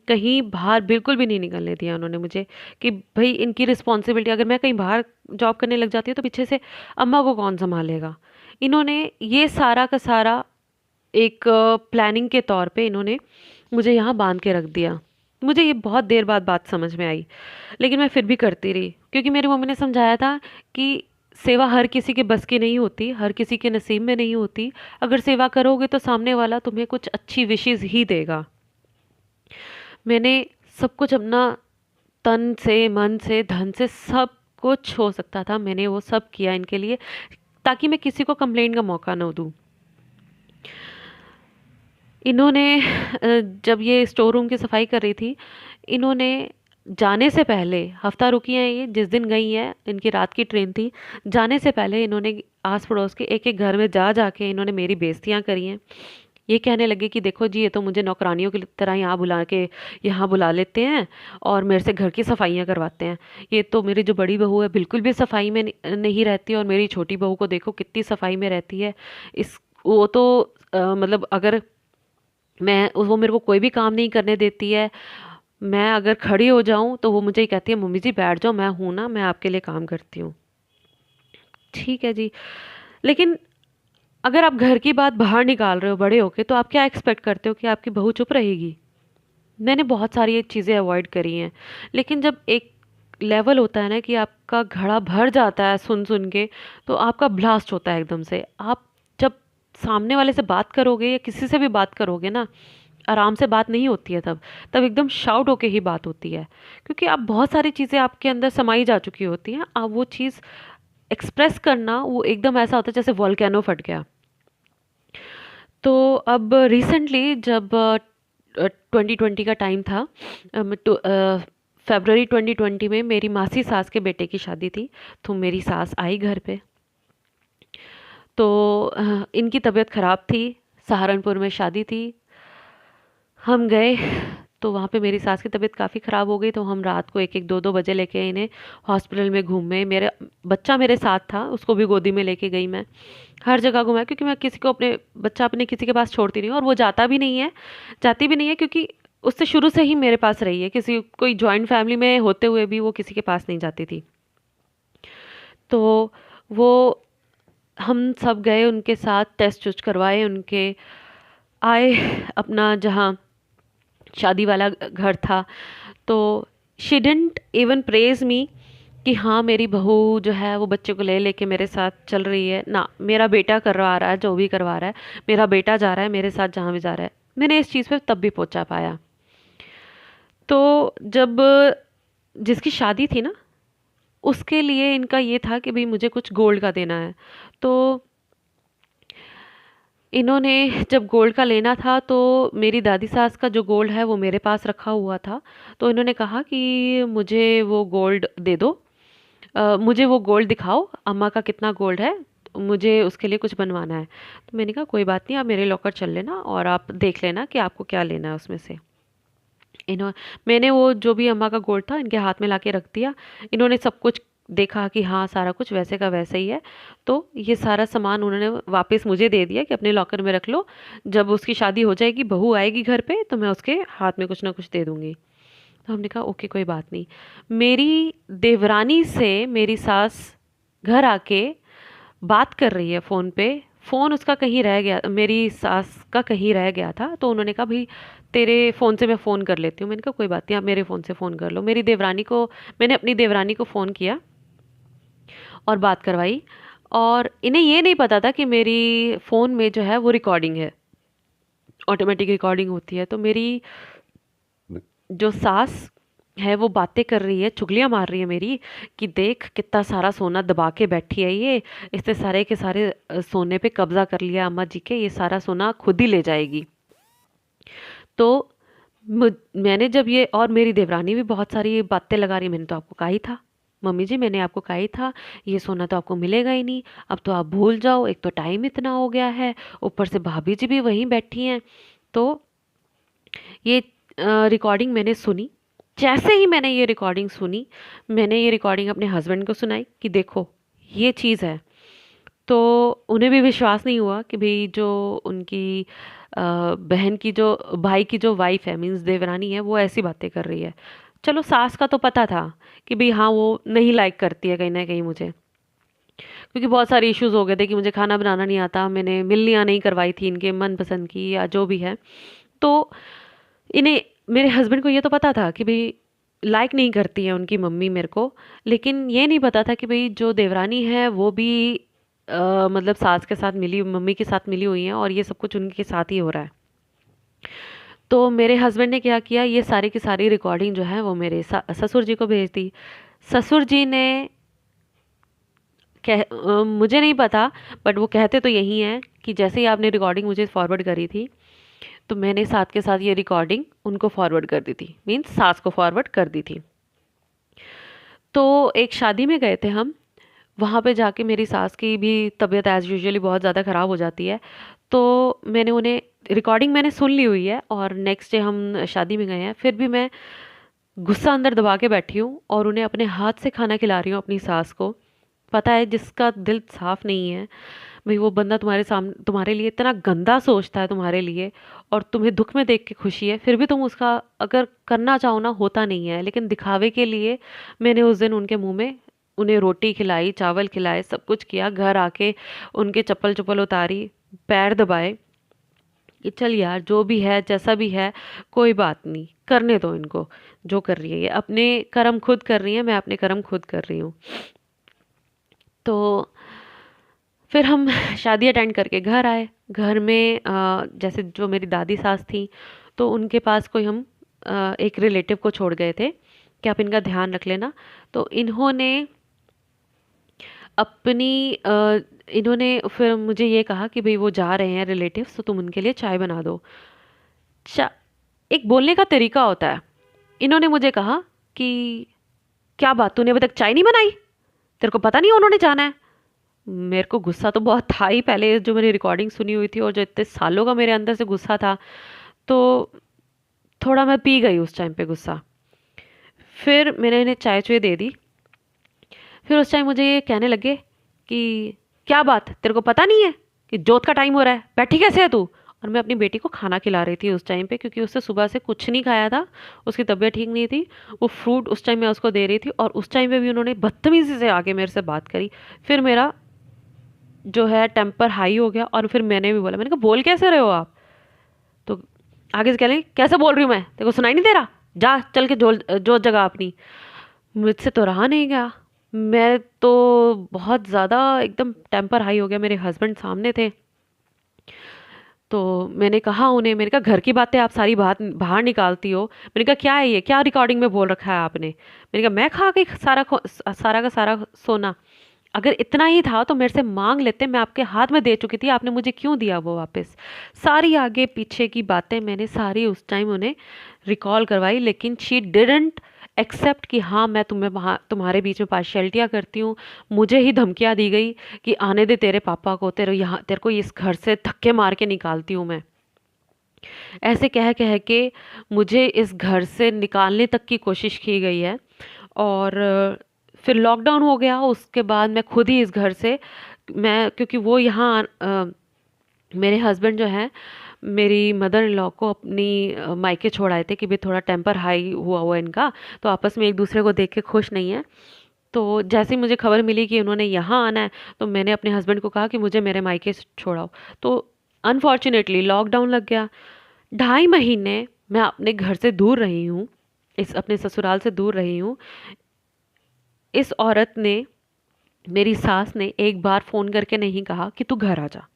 कहीं बाहर बिल्कुल भी नहीं निकलने दिया उन्होंने मुझे, कि भई इनकी रिस्पॉन्सिबिलिटी, अगर मैं कहीं बाहर जॉब करने लग जाती हूँ तो पीछे से अम्मा को कौन सँभालेगा? इन्होंने ये सारा का सारा एक प्लानिंग के तौर पे इन्होंने मुझे यहाँ बांध के रख दिया। मुझे ये बहुत देर बाद बात समझ में आई, लेकिन मैं फिर भी करती रही, क्योंकि मेरी मम्मी ने समझाया था कि सेवा हर किसी के बस की नहीं होती, हर किसी के नसीब में नहीं होती। अगर सेवा करोगे तो सामने वाला तुम्हें कुछ अच्छी विशेज़ ही देगा। मैंने सब कुछ अपना तन से, मन से, धन से, सब कुछ हो सकता था, मैंने वो सब किया इनके लिए, ताकि मैं किसी को कंप्लेंट का मौका ना दूँ। इन्होंने जब ये स्टोर रूम की सफाई कर रही थी, इन्होंने जाने से पहले, हफ्ता रुकी हैं ये, जिस दिन गई हैं इनकी रात की ट्रेन थी, जाने से पहले इन्होंने आस पड़ोस के एक एक घर में जा जा के इन्होंने मेरी बेइज्जतियाँ करी हैं। ये कहने लगे कि देखो जी, ये तो मुझे नौकरानियों की तरह यहाँ बुला के यहाँ बुला लेते हैं और मेरे से घर की सफाइयाँ करवाते हैं। ये तो मेरी जो बड़ी बहू है बिल्कुल भी सफाई में नहीं रहती, और मेरी छोटी बहू को देखो कितनी सफाई में रहती है। इस वो तो मतलब अगर मैं वो मेरे को कोई भी काम नहीं करने देती है। मैं अगर खड़ी हो जाऊँ तो वो मुझे ही कहती है, मम्मी जी बैठ जाओ, मैं हूँ ना, मैं आपके लिए काम करती हूँ। ठीक है जी। लेकिन अगर आप घर की बात बाहर निकाल रहे हो बड़े होके, तो आप क्या एक्सपेक्ट करते हो कि आपकी बहू चुप रहेगी? मैंने बहुत सारी ये चीज़ें अवॉइड करी हैं, लेकिन जब एक लेवल होता है ना कि आपका घड़ा भर जाता है सुन सुन के, तो आपका ब्लास्ट होता है एकदम से। आप जब सामने वाले से बात करोगे या किसी से भी बात करोगे ना, आराम से बात नहीं होती है तब। तब एकदम शाउट होके ही बात होती है, क्योंकि आप बहुत सारी चीज़ें आपके अंदर समाई जा चुकी होती हैं। आप वो चीज़ एक्सप्रेस करना, वो एकदम ऐसा होता है जैसे वोल्केनो फट गया। तो अब रिसेंटली जब 2020 का टाइम था, फरवरी 2020 में मेरी मासी सास के बेटे की शादी थी। तो मेरी सास आई घर पे। तो इनकी तबीयत ख़राब थी, सहारनपुर में शादी थी। हम गए तो वहाँ पे मेरी सास की तबीयत काफ़ी ख़राब हो गई, तो हम रात को 1-1 2-2 बजे लेके इन्हें हॉस्पिटल में घूमे। मेरे बच्चा मेरे साथ था, उसको भी गोदी में लेके गई मैं। हर जगह घुमाया, क्योंकि मैं किसी को अपने बच्चा अपने किसी के पास छोड़ती नहीं हूँ, और वो जाती भी नहीं है, क्योंकि उससे शुरू से ही मेरे पास रही है। किसी कोई जॉइंट फैमिली में होते हुए भी वो किसी के पास नहीं जाती थी। तो वो हम सब गए उनके साथ, टेस्ट वुस्ट करवाए उनके, आए अपना जहाँ शादी वाला घर था। तो she didn't even praise me कि हाँ मेरी बहू जो है वो बच्चे को ले लेके मेरे साथ चल रही है ना। मेरा बेटा करवा रहा है जो भी करवा रहा है, मेरा बेटा जा रहा है मेरे साथ जहाँ भी जा रहा है। मैंने इस चीज़ पे तब भी पहुँचा पाया। तो जब जिसकी शादी थी ना, उसके लिए इनका ये था कि भाई मुझे कुछ गोल्ड का देना है। तो इन्होंने जब गोल्ड का लेना था, तो मेरी दादी सास का जो गोल्ड है वो मेरे पास रखा हुआ था। तो इन्होंने कहा कि मुझे वो गोल्ड दे दो, मुझे वो गोल्ड दिखाओ, अम्मा का कितना गोल्ड है, तो मुझे उसके लिए कुछ बनवाना है। तो मैंने कहा कोई बात नहीं, आप मेरे लॉकर चल लेना और आप देख लेना कि आपको क्या लेना है उसमें से। इन्हों मैंने वो जो भी अम्मा का गोल्ड था इनके हाथ में लाके रख दिया। इन्होंने सब कुछ देखा कि हाँ सारा कुछ वैसे का वैसे ही है। तो ये सारा सामान उन्होंने वापस मुझे दे दिया कि अपने लॉकर में रख लो, जब उसकी शादी हो जाएगी, बहू आएगी घर पे, तो मैं उसके हाथ में कुछ ना कुछ दे दूँगी। तो हमने कहा ओके कोई बात नहीं। मेरी देवरानी से मेरी सास घर आके बात कर रही है फ़ोन पे। फ़ोन उसका कहीं रह गया, मेरी सास का कहीं रह गया था। तो उन्होंने कहा भाई तेरे फ़ोन से मैं फ़ोन कर लेती हूँ। मैंने कहा कोई बात नहीं, आप मेरे फ़ोन से फ़ोन कर लो। मैंने अपनी देवरानी को फ़ोन किया और बात करवाई। और इन्हें ये नहीं पता था कि मेरी फ़ोन में जो है वो रिकॉर्डिंग है, ऑटोमेटिक रिकॉर्डिंग होती है। तो मेरी जो सास है वो बातें कर रही है, चुगलियाँ मार रही है मेरी, कि देख कितना सारा सोना दबा के बैठी है ये, इसने सारे के सारे सोने पे कब्जा कर लिया अम्मा जी के, ये सारा सोना खुद ही ले जाएगी। तो मैंने जब ये, और मेरी देवरानी भी बहुत सारी बातें लगा रही, मैंने तो आपको कहा ही था मम्मी जी, मैंने आपको कहा ही था ये सोना तो आपको मिलेगा ही नहीं, अब तो आप भूल जाओ, एक तो टाइम इतना हो गया है, ऊपर से भाभी जी भी वहीं बैठी हैं। तो ये रिकॉर्डिंग मैंने सुनी। जैसे ही मैंने ये रिकॉर्डिंग सुनी, मैंने ये रिकॉर्डिंग अपने हस्बैंड को सुनाई कि देखो ये चीज़ है। तो उन्हें भी विश्वास नहीं हुआ कि भाई जो उनकी बहन की जो भाई की जो वाइफ है, मीन्स देवरानी है, वो ऐसी बातें कर रही है। चलो सास का तो पता था कि भाई हाँ वो नहीं लाइक करती है कहीं ना कहीं मुझे, क्योंकि बहुत सारे इश्यूज हो गए थे कि मुझे खाना बनाना नहीं आता, मैंने मिलनियाँ नहीं करवाई थी इनके मनपसंद की या जो भी है। तो इन्हें, मेरे हस्बैंड को ये तो पता था कि भाई लाइक नहीं करती है उनकी मम्मी मेरे को, लेकिन ये नहीं पता था कि भाई जो देवरानी है वो भी मतलब सास के साथ मिली, मम्मी के साथ मिली हुई है और ये सब कुछ उनके साथ ही हो रहा है। तो मेरे हस्बैंड ने क्या किया, ये सारी की सारी रिकॉर्डिंग जो है वो मेरे ससुर जी को भेज दी। ससुर जी ने मुझे नहीं पता, बट वो कहते तो यही हैं कि जैसे ही आपने रिकॉर्डिंग मुझे फॉरवर्ड करी थी, तो मैंने साथ के साथ ये रिकॉर्डिंग उनको फॉरवर्ड कर दी थी, मीन्स सास को फॉरवर्ड कर दी थी। तो एक शादी में गए थे हम, वहाँ पे जाके मेरी सास की भी तबीयत एज़ यूजुअली बहुत ज़्यादा ख़राब हो जाती है। तो मैंने उन्हें, रिकॉर्डिंग मैंने सुन ली हुई है और नेक्स्ट डे हम शादी में गए हैं, फिर भी मैं गुस्सा अंदर दबा के बैठी हूँ और उन्हें अपने हाथ से खाना खिला रही हूँ अपनी सास को। पता है जिसका दिल साफ नहीं है भाई, वो बंदा तुम्हारे सामने तुम्हारे लिए इतना गंदा सोचता है तुम्हारे लिए, और तुम्हें दुख में देख के खुशी है, फिर भी तुम उसका अगर करना चाहो ना होता नहीं है। लेकिन दिखावे के लिए मैंने उस दिन उनके मुंह में उन्हें रोटी खिलाई, चावल खिलाए, सब कुछ किया। घर आके उनके चप्पल चप्पल उतारी, पैर दबाए कि चल यार जो भी है जैसा भी है कोई बात नहीं, करने दो इनको, जो कर रही है ये अपने कर्म खुद कर रही है, मैं अपने कर्म खुद कर रही हूँ। तो फिर हम शादी अटेंड करके घर आए। घर में जैसे जो मेरी दादी सास थी, तो उनके पास कोई हम एक रिलेटिव को छोड़ गए थे कि आप इनका ध्यान रख लेना। तो अपनी इन्होंने फिर मुझे ये कहा कि भाई वो जा रहे हैं रिलेटिव्स, तो तुम उनके लिए चाय बना दो। चा एक बोलने का तरीका होता है। इन्होंने मुझे कहा कि क्या बात, तूने अभी तक चाय नहीं बनाई, तेरे को पता नहीं उन्होंने जाना है। मेरे को गुस्सा तो बहुत था ही पहले, जो मैंने रिकॉर्डिंग सुनी हुई थी और जो इतने सालों का मेरे अंदर से गुस्सा था, तो थोड़ा मैं पी गई उस टाइम पे गुस्सा। फिर मैंने इन्हें चाय चुए दे दी। फिर उस टाइम मुझे ये कहने लगे कि क्या बात, तेरे को पता नहीं है कि जोत का टाइम हो रहा है, बैठी कैसे है तू। और मैं अपनी बेटी को खाना खिला रही थी उस टाइम पे, क्योंकि उससे सुबह से कुछ नहीं खाया था, उसकी तबीयत ठीक नहीं थी। वो फ्रूट उस टाइम मैं उसको दे रही थी और उस टाइम पे भी उन्होंने बदतमीज़ी से आके मेरे से बात करी। फिर मेरा जो है टेम्पर हाई हो गया और फिर मैंने भी बोला, मैंने कहा बोल कैसे रहे हो आप। तो आगे से कह रहे कैसे बोल रही हूँ मैं, तेरे को सुनाई नहीं दे रहा, जा चल के जो जगह अपनी। मुझसे तो रहा नहीं गया, मैं तो बहुत ज़्यादा एकदम टेम्पर हाई हो गया। मेरे हस्बैंड सामने थे, तो मैंने कहा उन्हें, मैंने कहा घर की बातें आप सारी बात बाहर निकालती हो। मैंने कहा क्या है ये, क्या रिकॉर्डिंग में बोल रखा है आपने। मैंने कहा मैं खा गई सारा का सारा सोना, अगर इतना ही था तो मेरे से मांग लेते, मैं आपके हाथ में दे चुकी थी, आपने मुझे क्यों दिया वो वापस। सारी आगे पीछे की बातें मैंने सारी उस टाइम उन्हें रिकॉल करवाई, लेकिन शी डिडंट एक्सेप्ट कि हाँ मैं तुम्हें वहाँ तुम्हारे बीच में पार्शियलिटियाँ करती हूँ। मुझे ही धमकियाँ दी गई कि आने दे तेरे पापा को, तेरे को इस घर से धक्के मार के निकालती हूँ मैं। ऐसे कह कह के मुझे इस घर से निकालने तक की कोशिश की गई है। और फिर लॉकडाउन हो गया, उसके बाद मैं खुद ही इस घर से, मैं क्योंकि वो यहाँ मेरे हस्बैंड जो है मेरी मदर इन लॉ को अपनी मायके छोड़ आए थे कि भाई थोड़ा टेम्पर हाई हुआ हुआ इनका, तो आपस में एक दूसरे को देख के खुश नहीं है। तो जैसे ही मुझे खबर मिली कि उन्होंने यहाँ आना है, तो मैंने अपने हस्बैंड को कहा कि मुझे मेरे मायके छोड़ाओ। तो अनफॉर्चुनेटली लॉकडाउन लग गया। 2.5 महीने मैं अपने घर से दूर रही हूँ, इस अपने ससुराल से दूर रही हूँ। इस औरत ने, मेरी सास ने एक बार फ़ोन करके नहीं कहा कि तू घर आ जा।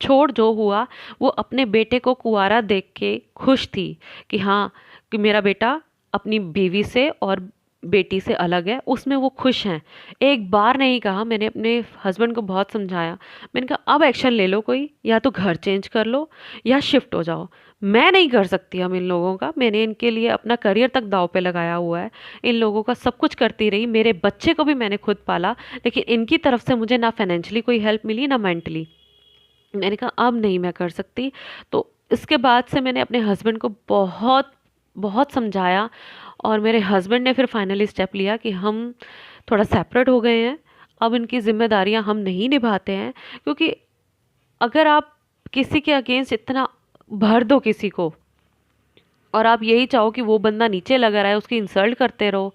छोड़ जो हुआ, वो अपने बेटे को कुंवारा देख के खुश थी कि हाँ कि मेरा बेटा अपनी बीवी से और बेटी से अलग है, उसमें वो खुश हैं। एक बार नहीं कहा। मैंने अपने हस्बैंड को बहुत समझाया, मैंने कहा अब एक्शन ले लो कोई, या तो घर चेंज कर लो या शिफ्ट हो जाओ। मैं नहीं कर सकती हम इन लोगों का, मैंने इनके लिए अपना करियर तक दांव पे लगाया हुआ है, इन लोगों का सब कुछ करती रही, मेरे बच्चे को भी मैंने खुद पाला, लेकिन इनकी तरफ से मुझे ना फाइनेंशियली कोई हेल्प मिली ना मेंटली। मैंने कहा अब नहीं मैं कर सकती। तो इसके बाद से मैंने अपने हस्बैंड को बहुत बहुत समझाया और मेरे हस्बैंड ने फिर फाइनली स्टेप लिया कि हम थोड़ा सेपरेट हो गए हैं, अब इनकी जिम्मेदारियां हम नहीं निभाते हैं। क्योंकि अगर आप किसी के अगेंस्ट इतना भर दो किसी को, और आप यही चाहो कि वो बंदा नीचे लगा रहा है, उसकी इंसल्ट करते रहो,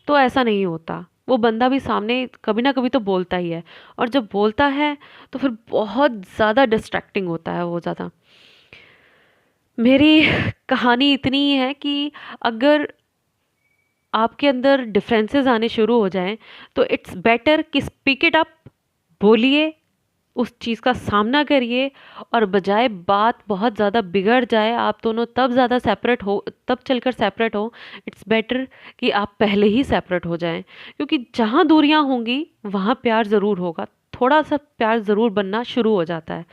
तो ऐसा नहीं होता। वो बंदा भी सामने कभी ना कभी तो बोलता ही है, और जब बोलता है तो फिर बहुत ज़्यादा डिस्ट्रैक्टिंग होता है वो ज़्यादा। मेरी कहानी इतनी ही है कि अगर आपके अंदर डिफरेंसेस आने शुरू हो जाएं तो इट्स बेटर कि स्पीक इट अप, बोलिए, उस चीज़ का सामना करिए, और बजाय बात बहुत ज़्यादा बिगड़ जाए, आप दोनों तब ज़्यादा सेपरेट हो, तब चलकर सेपरेट हो, इट्स बेटर कि आप पहले ही सेपरेट हो जाएं। क्योंकि जहाँ दूरियाँ होंगी वहाँ प्यार ज़रूर होगा, थोड़ा सा प्यार ज़रूर बनना शुरू हो जाता है।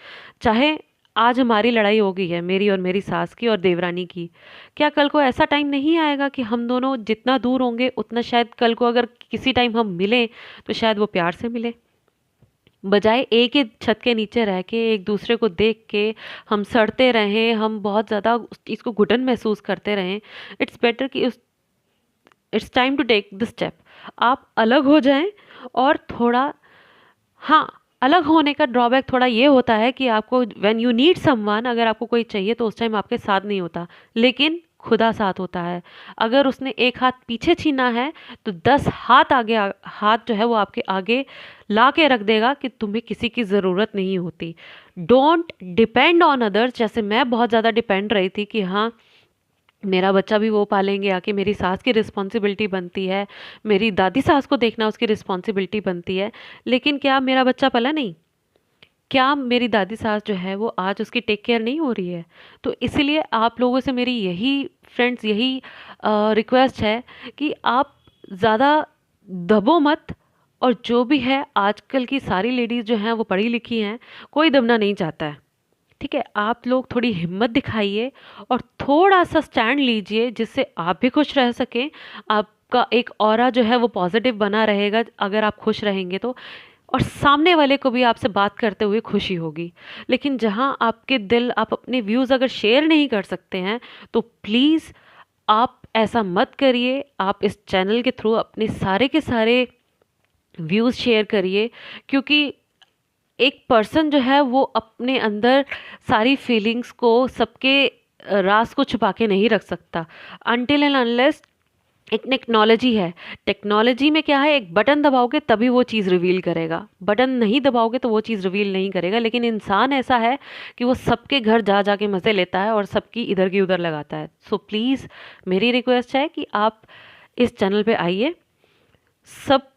चाहे आज हमारी लड़ाई हो गई है, मेरी और मेरी सास की और देवरानी की, क्या कल को ऐसा टाइम नहीं आएगा कि हम दोनों जितना दूर होंगे उतना शायद कल को अगर किसी टाइम हम मिलें तो शायद वो प्यार से मिले, बजाय एक ही छत के नीचे रह के एक दूसरे को देख के हम सड़ते रहें, हम बहुत ज़्यादा उस चीज़ को घुटन महसूस करते रहें। इट्स बेटर कि उस it's time to take the step, आप अलग हो जाएं। और थोड़ा, हाँ, अलग होने का ड्रॉबैक थोड़ा ये होता है कि आपको व्हेन यू नीड समवन, अगर आपको कोई चाहिए तो उस टाइम आपके साथ नहीं होता, लेकिन खुदा साथ होता है। अगर उसने एक हाथ पीछे छीना है तो 10 हाथ आगे हाथ जो है वो आपके आगे ला के रख देगा कि तुम्हें किसी की ज़रूरत नहीं होती। Don't depend on others. जैसे मैं बहुत ज़्यादा डिपेंड रही थी कि हाँ, मेरा बच्चा भी वो पालेंगे आके, मेरी सास की रिस्पॉन्सिबिलिटी बनती है, मेरी दादी सास को देखना उसकी रिस्पॉन्सिबिलिटी बनती है, लेकिन क्या मेरा बच्चा पला नहीं? क्या मेरी दादी सास जो है वो आज उसकी टेक केयर नहीं हो रही है? तो इसीलिए आप लोगों से मेरी यही, फ्रेंड्स, यही रिक्वेस्ट है कि आप ज़्यादा दबो मत। और जो भी है, आजकल की सारी लेडीज़ जो हैं वो पढ़ी लिखी हैं, कोई दबना नहीं चाहता है, ठीक है? आप लोग थोड़ी हिम्मत दिखाइए और थोड़ा सा स्टैंड लीजिए, जिससे आप भी खुश रह सकें, आपका एक ऑरा जो है वो पॉजिटिव बना रहेगा अगर आप खुश रहेंगे तो, और सामने वाले को भी आपसे बात करते हुए खुशी होगी। लेकिन जहाँ आपके दिल, आप अपने व्यूज़ अगर शेयर नहीं कर सकते हैं तो प्लीज़ आप ऐसा मत करिए। आप इस चैनल के थ्रू अपने सारे के सारे व्यूज़ शेयर करिए, क्योंकि एक पर्सन जो है वो अपने अंदर सारी फीलिंग्स को, सबके राज को छुपा के नहीं रख सकता, अनटिल एंड अनलेस एक टेक्नोलॉजी है। टेक्नोलॉजी में क्या है, एक बटन दबाओगे तभी वो चीज़ रिवील करेगा, बटन नहीं दबाओगे तो वो चीज़ रिवील नहीं करेगा। लेकिन इंसान ऐसा है कि वो सबके घर जा जा के मज़े लेता है और सबकी इधर की उधर लगाता है। सो प्लीज़ मेरी रिक्वेस्ट है कि आप इस चैनल पे आइए, सब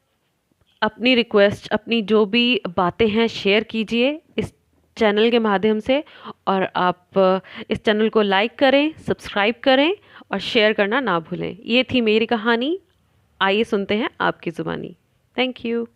अपनी रिक्वेस्ट, अपनी जो भी बातें हैं शेयर कीजिए इस चैनल के माध्यम से, और आप इस चैनल को लाइक करें, सब्सक्राइब करें और शेयर करना ना भूलें। ये थी मेरी कहानी, आइए सुनते हैं आपकी ज़ुबानी। Thank you.